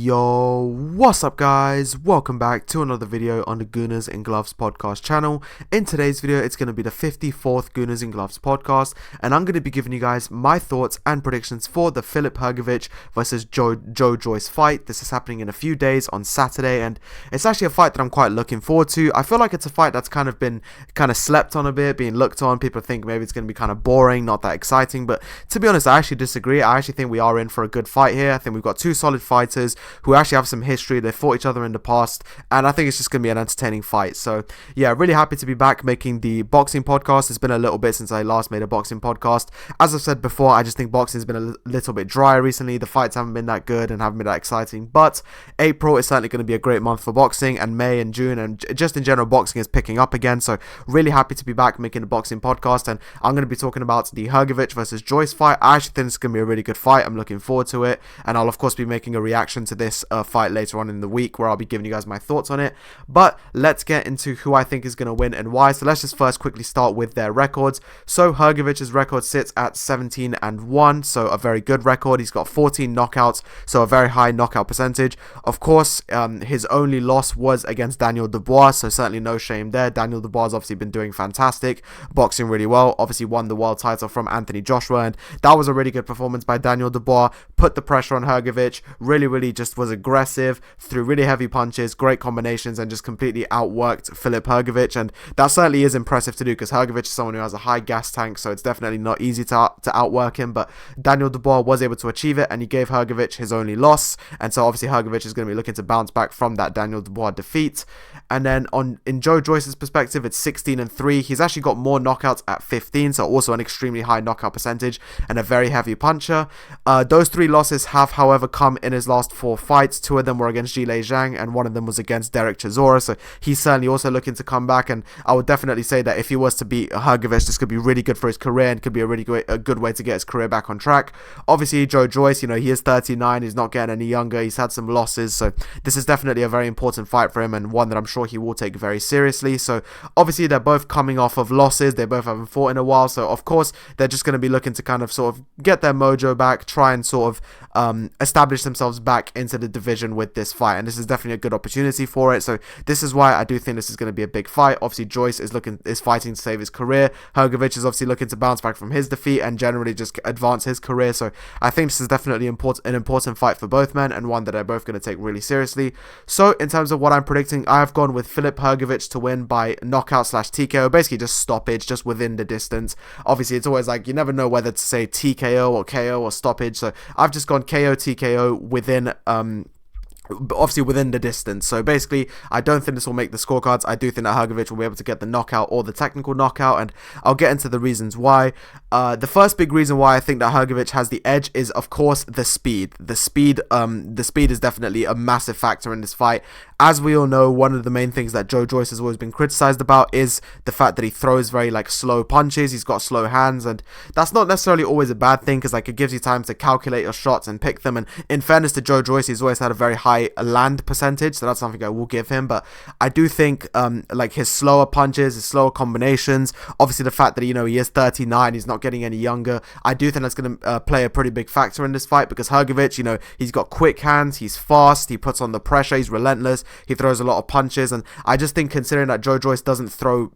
Yo, what's up guys? Welcome back to another video on the Gooners and Gloves Podcast channel. In today's video, it's going to be the 54th Gooners and Gloves Podcast, and I'm going to be giving you guys my thoughts and predictions for the Hrgović versus Joyce fight. This is happening in a few days on Saturday, and it's actually a fight that I'm quite looking forward to. I feel like it's a fight that's kind of been slept on a bit, being looked on. People think maybe it's going to be kind of boring, not that exciting, but to be honest, I actually disagree. I actually think we are in for a good fight here. I think we've got two solid fighters who actually have some history. They fought each other in the past, and I think it's just going to be an entertaining fight. So yeah, really happy to be back making the boxing podcast. It's been a little bit since I last made a boxing podcast. As I've said before, I just think boxing has been a little bit dry recently. The fights haven't been that good and haven't been that exciting, but April is certainly going to be a great month for boxing, and May and June and just in general boxing is picking up again. So really happy to be back making a boxing podcast, and I'm going to be talking about the Hrgović versus Joyce fight. I actually think it's going to be a really good fight. I'm looking forward to it, and I'll of course be making a reaction to this fight later on in the week where I'll be giving you guys my thoughts on it. But let's get into who I think is going to win and why. So let's just first quickly start with their records. So Hrgovic's record sits at 17-1, so a very good record. He's got 14 knockouts, so a very high knockout percentage. Of course, his only loss was against Daniel Dubois, so certainly no shame there. Daniel Dubois has obviously been doing fantastic, boxing really well, obviously won the world title from Anthony Joshua, and that was a really good performance by Daniel Dubois. Put the pressure on Hrgović, really just was aggressive, threw really heavy punches, great combinations, and just completely outworked Hrgović, and that certainly is impressive to do because Hrgović is someone who has a high gas tank, so it's definitely not easy to outwork him, but Daniel Dubois was able to achieve it, and he gave Hrgović his only loss, and so obviously Hrgović is going to be looking to bounce back from that Daniel Dubois defeat. And then in Joyce's perspective, it's 16-3. He's actually got more knockouts at 15, so also an extremely high knockout percentage and a very heavy puncher. Those three losses have, however, come in his last four fights. Two of them were against Zhilei Zhang, and one of them was against Derek Chisora, so he's certainly also looking to come back, and I would definitely say that if he was to beat Hrgović, this could be really good for his career and could be a really good way to get his career back on track. Obviously, Joyce, he is 39, he's not getting any younger, he's had some losses, so this is definitely a very important fight for him, and one that I'm sure he will take very seriously. So obviously they're both coming off of losses, they both haven't fought in a while, so of course they're just going to be looking to kind of sort of get their mojo back, try and sort of establish themselves back into the division with this fight, and this is definitely a good opportunity for it. So this is why I do think this is going to be a big fight. Obviously Joyce is fighting to save his career, Hrgović is obviously looking to bounce back from his defeat and generally just advance his career, so I think this is definitely an important fight for both men, and one that they're both going to take really seriously. So in terms of what I'm predicting, I have gone with Hrgović to win by knockout / TKO, basically just stoppage, just within the distance. Obviously it's always like you never know whether to say TKO or KO or stoppage, so I've just gone KO TKO within obviously within the distance. So basically I don't think this will make the scorecards. I do think that Hrgović will be able to get the knockout or the technical knockout, and I'll get into the reasons why. The first big reason why I think that Hrgović has the edge is of course the speed. The speed is definitely a massive factor in this fight. As we all know, one of the main things that Joyce has always been criticized about is the fact that he throws very slow punches. He's got slow hands, and that's not necessarily always a bad thing because it gives you time to calculate your shots and pick them. And in fairness to Joyce, he's always had a very high land percentage, so that's something I will give him. But I do think his slower punches, his slower combinations, obviously the fact that he is 39, he's not getting any younger, I do think that's going to play a pretty big factor in this fight because Hrgović, he's got quick hands, he's fast, he puts on the pressure, he's relentless, he throws a lot of punches, and I just think considering that Joyce doesn't throw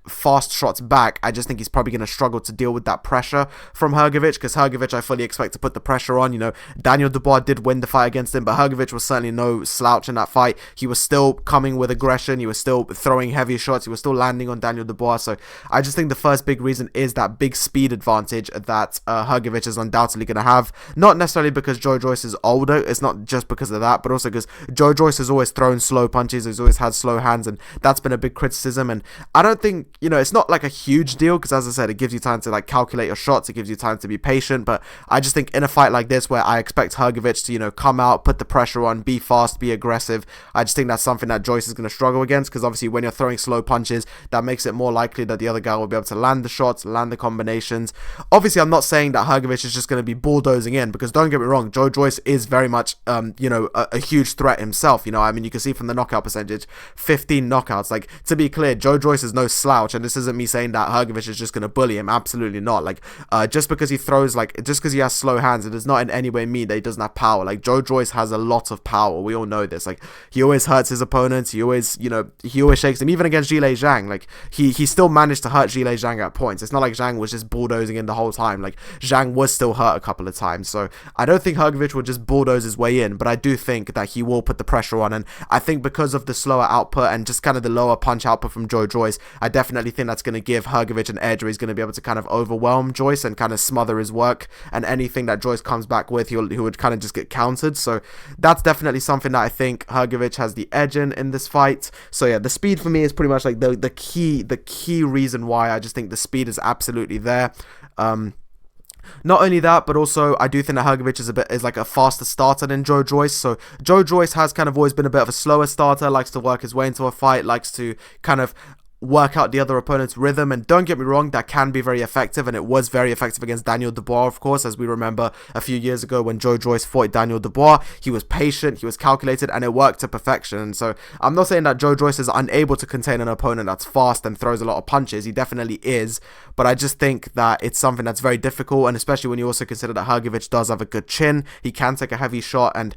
fast shots back, I just think he's probably going to struggle to deal with that pressure from Hrgović, because Hrgović I fully expect to put the pressure on. Daniel Dubois did win the fight against him, but Hrgović was certainly no slouch in that fight. He was still coming with aggression, he was still throwing heavy shots, he was still landing on Daniel Dubois, so I just think the first big reason is that big speed advantage that Hrgović is undoubtedly going to have, not necessarily because Joyce is older, it's not just because of that, but also because Joyce has always thrown slow punches, he's always had slow hands, and that's been a big criticism. And I don't think, it's not a huge deal because, as I said, it gives you time to calculate your shots, it gives you time to be patient, but I just think in a fight like this where I expect Hrgović to come out, put the pressure on, be fast, be aggressive, I just think that's something that Joyce is going to struggle against, because obviously when you're throwing slow punches, that makes it more likely that the other guy will be able to land the shots, land the combinations. Obviously I'm not saying that Hrgović is just going to be bulldozing in, because don't get me wrong, Joyce is very much a huge threat himself. You can see see from the knockout percentage, 15 knockouts. Like, to be clear, Joyce is no slouch, and this isn't me saying that Hrgović is just going to bully him. Absolutely not. Like, just because he has slow hands, it does not in any way mean that he doesn't have power. Like, Joyce has a lot of power. We all know this. Like, he always hurts his opponents. He always shakes them. Even against Zhilei Zhang, like, he still managed to hurt Zhilei Zhang at points. It's not like Zhang was just bulldozing in the whole time. Like, Zhang was still hurt a couple of times. So I don't think Hrgović will just bulldoze his way in, but I do think that he will put the pressure on. And I think because of the slower output and just kind of the lower punch output from Joyce, I definitely think that's going to give Hrgović an edge where he's going to be able to kind of overwhelm Joyce and kind of smother his work, and anything that Joyce comes back with, he would kind of just get countered. So that's definitely something that I think Hrgović has the edge in this fight. So yeah, the speed for me is pretty much like the key reason why. I just think the speed is absolutely there. Not only that, but also I do think that Hrgović is like a faster starter than Joyce. So Joyce has kind of always been a bit of a slower starter, likes to work his way into a fight, likes to kind of work out the other opponent's rhythm, and don't get me wrong, that can be very effective, and it was very effective against Daniel Dubois, of course, as we remember a few years ago when Joyce fought Daniel Dubois. He was patient, he was calculated, and it worked to perfection. And so I'm not saying that Joyce is unable to contain an opponent that's fast and throws a lot of punches. He definitely is, but I just think that it's something that's very difficult, and especially when you also consider that Hrgović does have a good chin. He can take a heavy shot, and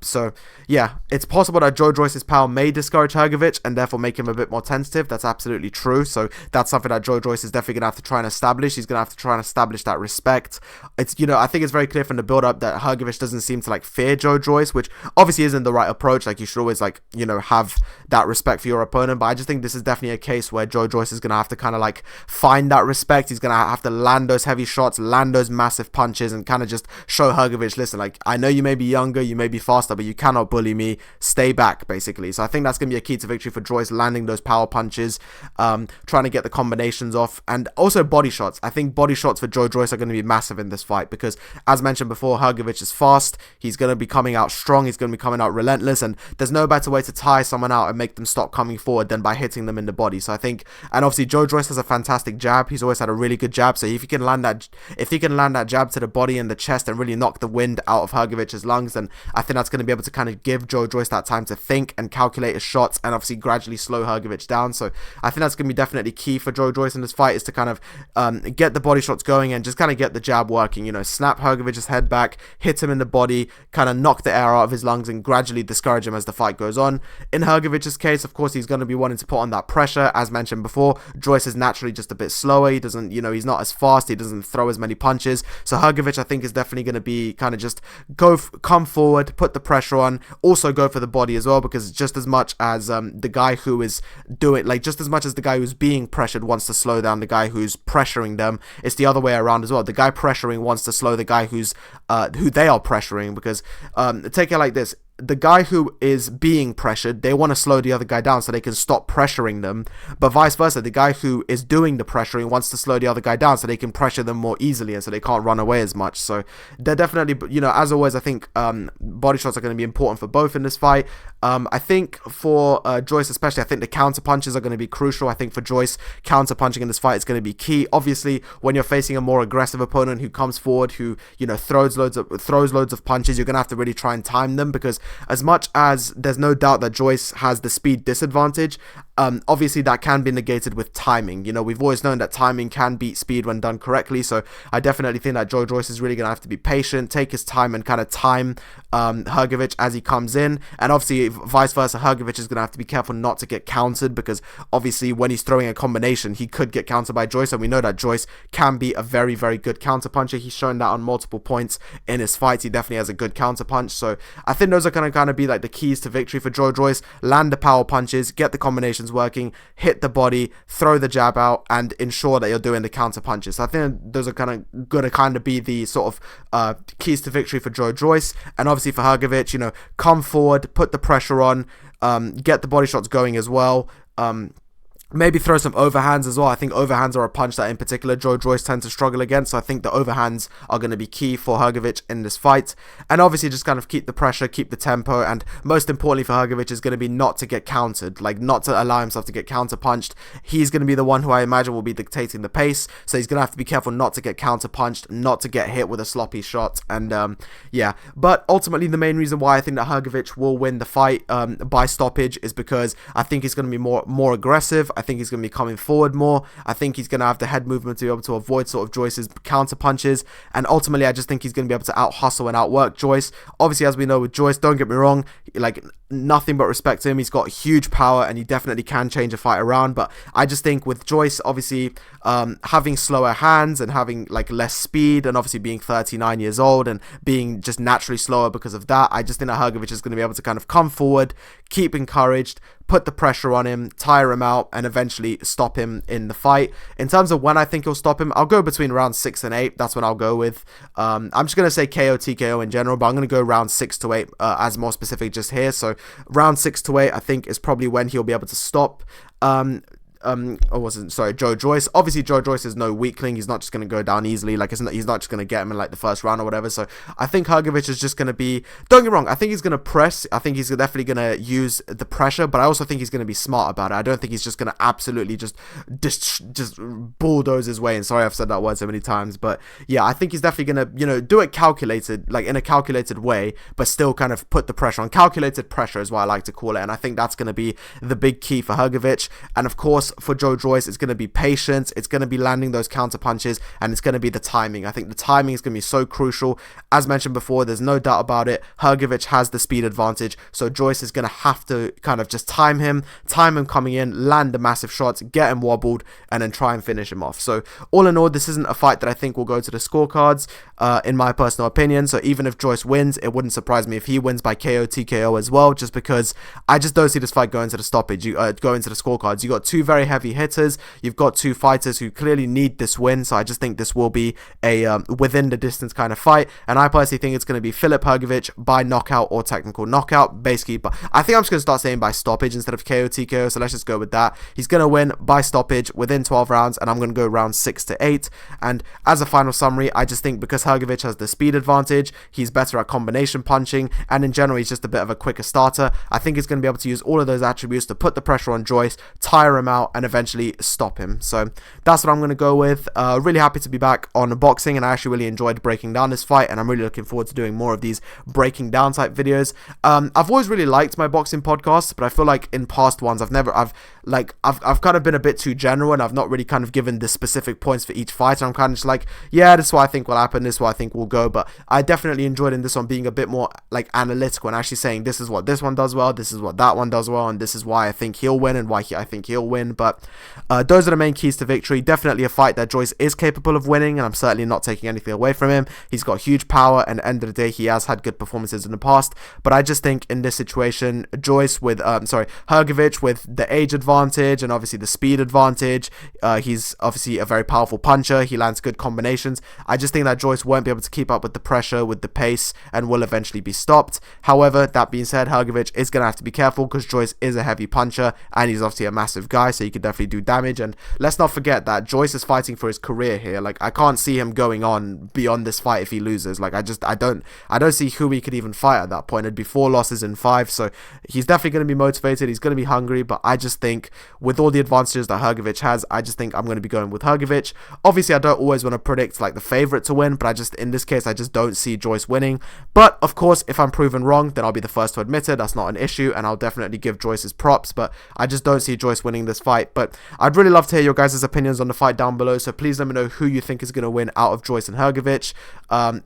so yeah, it's possible that Joyce's power may discourage Hrgović and therefore make him a bit more tense. That's absolutely true. So that's something that Joyce is definitely gonna have to try and establish. He's gonna have to try and establish that respect. It's, I think it's very clear from the build up that Hrgović doesn't seem to like fear Joyce, which obviously isn't the right approach. Like, you should always like have that respect for your opponent, but I just think this is definitely a case where Joyce is gonna have to kind of like find that respect. He's gonna have to land those heavy shots, land those massive punches, and kind of just show Hrgović, listen, like, I know you may be younger, you may be faster, but you cannot bully me. Stay back, basically. So I think that's gonna be a key to victory for Joyce, landing those power punches, trying to get the combinations off, and also body shots. I think body shots for Joyce are going to be massive in this fight because, as mentioned before, Hrgović is fast. He's going to be coming out strong. He's going to be coming out relentless, and there's no better way to tie someone out and make them stop coming forward than by hitting them in the body. So I think, and obviously Joyce has a fantastic jab. He's always had a really good jab. So if he can land that jab to the body and the chest and really knock the wind out of Hrgovic's lungs, then I think that's going to be able to kind of give Joyce that time to think and calculate his shots, and obviously gradually slow Hrgović down. So I think that's going to be definitely key for Joyce in this fight, is to kind of get the body shots going and just kind of get the jab working. Snap Hrgovic's head back, hit him in the body, kind of knock the air out of his lungs, and gradually discourage him as the fight goes on. In Hrgovic's case, of course, he's going to be wanting to put on that pressure. As mentioned before, Joyce is naturally just a bit slower. He doesn't, he's not as fast. He doesn't throw as many punches. So Hrgović, I think, is definitely going to be kind of just come forward, put the pressure on, also go for the body as well, because just as much as the guy who is doing, like, just as much as the guy who's being pressured wants to slow down the guy who's pressuring them, it's the other way around as well. The guy pressuring wants to slow the guy who they are pressuring, because take it like this: the guy who is being pressured, they want to slow the other guy down so they can stop pressuring them, but vice versa, the guy who is doing the pressuring wants to slow the other guy down so they can pressure them more easily and so they can't run away as much. So they're definitely, as always, I think body shots are going to be important for both in this fight. I think for Joyce especially, I think the counter punches are going to be crucial. I think for Joyce, counter punching in this fight is going to be key. Obviously, when you're facing a more aggressive opponent who comes forward, who throws loads of punches, you're going to have to really try and time them, because as much as there's no doubt that Joyce has the speed disadvantage, obviously that can be negated with timing. We've always known that timing can beat speed when done correctly, so I definitely think that Joyce is really going to have to be patient, take his time, and kind of time Hrgović as he comes in. And obviously vice versa, Hrgović is going to have to be careful not to get countered, because obviously when he's throwing a combination, he could get countered by Joyce, and we know that Joyce can be a very, very good counter puncher. He's shown that on multiple points in his fights. He definitely has a good counter punch. So I think those are going to kind of be like the keys to victory for Joyce. Land the power punches, get the combinations working, hit the body, throw the jab out, and ensure that you're doing the counter punches. So I think those are going to be the sort of keys to victory for Joyce. And obviously for Hrgović, come forward, put the pressure on, get the body shots going as well. Maybe throw some overhands as well. I think overhands are a punch that in particular Joyce tends to struggle against. So I think the overhands are going to be key for Hrgović in this fight. And obviously just kind of keep the pressure, keep the tempo. And most importantly for Hrgović is going to be not to get countered. Like not to allow himself to get counter punched. He's going to be the one who I imagine will be dictating the pace. So he's going to have to be careful not to get counter punched, not to get hit with a sloppy shot. And yeah. But ultimately the main reason why I think that Hrgović will win the fight by stoppage is because I think he's going to be more aggressive. I think he's going to be coming forward more. I think he's going to have the head movement to be able to avoid sort of Joyce's counter punches. And ultimately, I just think he's going to be able to out hustle and outwork Joyce. Obviously, as we know with Joyce, don't get me wrong, like nothing but respect to him. He's got huge power and he definitely can change a fight around. But I just think with Joyce, obviously, having slower hands and having like less speed and obviously being 39 years old and being just naturally slower because of that, I just think that Hrgović is going to be able to kind of come forward, keep encouraged, put the pressure on him, tire him out, and eventually stop him in the fight. In terms of when I think he'll stop him, I'll go between round 6 and 8. That's when I'll go with. I'm just going to say KO, TKO in general, but I'm going to go round 6 to 8 as more specific just here. So round 6 to 8, I think, is probably when he'll be able to stop Joyce. Obviously, Joyce is no weakling. He's not just going to go down easily. Like, he's not just going to get him in like the first round or whatever. So I think Hrgović is just going to be, don't get me wrong, I think he's going to press. I think he's definitely going to use the pressure, but I also think he's going to be smart about it. I don't think he's just going to absolutely just bulldoze his way. And sorry, I've said that word so many times, but yeah, I think he's definitely going to, do it calculated, like in a calculated way, but still kind of put the pressure on. Calculated pressure is what I like to call it. And I think that's going to be the big key for Hrgović. And of course, for Joyce, it's going to be patience, it's going to be landing those counter punches, and it's going to be the timing. I think the timing is going to be so crucial. As mentioned before, there's no doubt about it. Hrgović has the speed advantage, so Joyce is going to have to kind of just time him coming in, land the massive shots, get him wobbled, and then try and finish him off. So all in all, this isn't a fight that I think will go to the scorecards, in my personal opinion. So even if Joyce wins, it wouldn't surprise me if he wins by KO, TKO as well, just because I just don't see this fight going to the stoppage, going to the scorecards. You got two very heavy hitters. You've got two fighters who clearly need this win, so I just think this will be a within the distance kind of fight, and I personally think it's going to be Filip Hrgović by knockout or technical knockout, basically. But I think I'm just going to start saying by stoppage instead of KO, TKO, so let's just go with that. He's going to win by stoppage within 12 rounds, and I'm going to go round 6 to 8. And as a final summary, I just think because Hrgović has the speed advantage, he's better at combination punching, and in general he's just a bit of a quicker starter. I think he's going to be able to use all of those attributes to put the pressure on Joyce, tire him out, and eventually stop him. So that's what I'm going to go with. Really happy to be back on boxing, and I actually really enjoyed breaking down this fight, and I'm really looking forward to doing more of these breaking down type videos. I've always really liked my boxing podcasts, but I feel like in past ones I've kind of been a bit too general, and I've not really kind of given the specific points for each fight, and I'm kind of just like, yeah, this is what I think will happen, this is what I think will go. But I definitely enjoyed in this one being a bit more like analytical and actually saying this is what this one does well, this is what that one does well, and this is why I think he'll win and why I think he'll win. But those are the main keys to victory. Definitely a fight that Joyce is capable of winning, and I'm certainly not taking anything away from him. He's got huge power, and at the end of the day, he has had good performances in the past. But I just think in this situation, Hrgović with the age advantage and obviously the speed advantage, he's obviously a very powerful puncher. He lands good combinations. I just think that Joyce won't be able to keep up with the pressure, with the pace, and will eventually be stopped. However, that being said, Hrgović is going to have to be careful because Joyce is a heavy puncher, and he's obviously a massive guy, so he could definitely do damage. And let's not forget that Joyce is fighting for his career here. Like, I can't see him going on beyond this fight if he loses. Like, I don't see who he could even fight at that point. It'd be 4 losses in 5, so he's definitely going to be motivated, he's going to be hungry. But I just think with all the advantages that Hrgović has, I just think I'm going to be going with Hrgović. Obviously, I don't always want to predict like the favorite to win, but in this case I just don't see Joyce winning. But of course, if I'm proven wrong, then I'll be the first to admit it. That's not an issue, and I'll definitely give Joyce his props. But I just don't see Joyce winning this fight. But I'd really love to hear your guys' opinions on the fight down below, so please let me know who you think is going to win out of Joyce and Hrgović.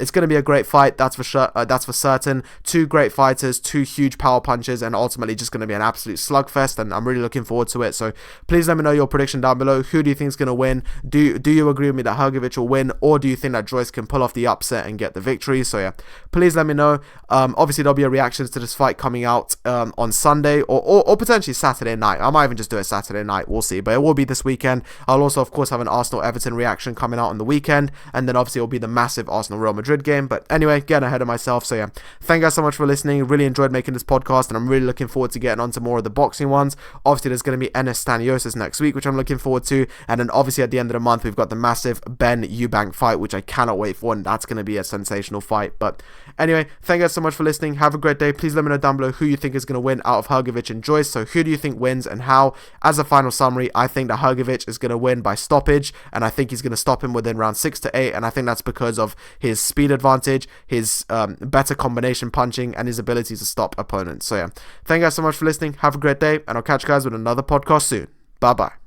It's going to be a great fight, that's for sure. That's for certain. Two great fighters, two huge power punches, and ultimately just going to be an absolute slugfest, and I'm really looking forward to it. So please let me know your prediction down below. Who do you think is going to win? Do you agree with me that Hrgović will win, or do you think that Joyce can pull off the upset and get the victory? So yeah, please let me know. Obviously there'll be reactions to this fight coming out on Sunday or potentially Saturday night. I might even just do it Saturday night. might, we'll see, but it will be this weekend. I'll also, of course, have an Arsenal-Everton reaction coming out on the weekend, and then obviously it'll be the massive Arsenal-Real Madrid game. But anyway, getting ahead of myself. So yeah, thank you guys so much for listening. Really enjoyed making this podcast, and I'm really looking forward to getting onto more of the boxing ones. Obviously, there's going to be Enes Staniosis next week, which I'm looking forward to, and then obviously at the end of the month, we've got the massive Ben Eubank fight, which I cannot wait for, and that's going to be a sensational fight. But anyway, thank you guys so much for listening. Have a great day. Please let me know down below who you think is going to win out of Hrgović and Joyce. So who do you think wins and how? As a final summary, I think that Hrgović is going to win by stoppage, and I think he's going to stop him within round 6 to 8, and I think that's because of his speed advantage, his better combination punching, and his ability to stop opponents. So yeah, thank you guys so much for listening. Have a great day, and I'll catch you guys with another podcast soon. Bye bye.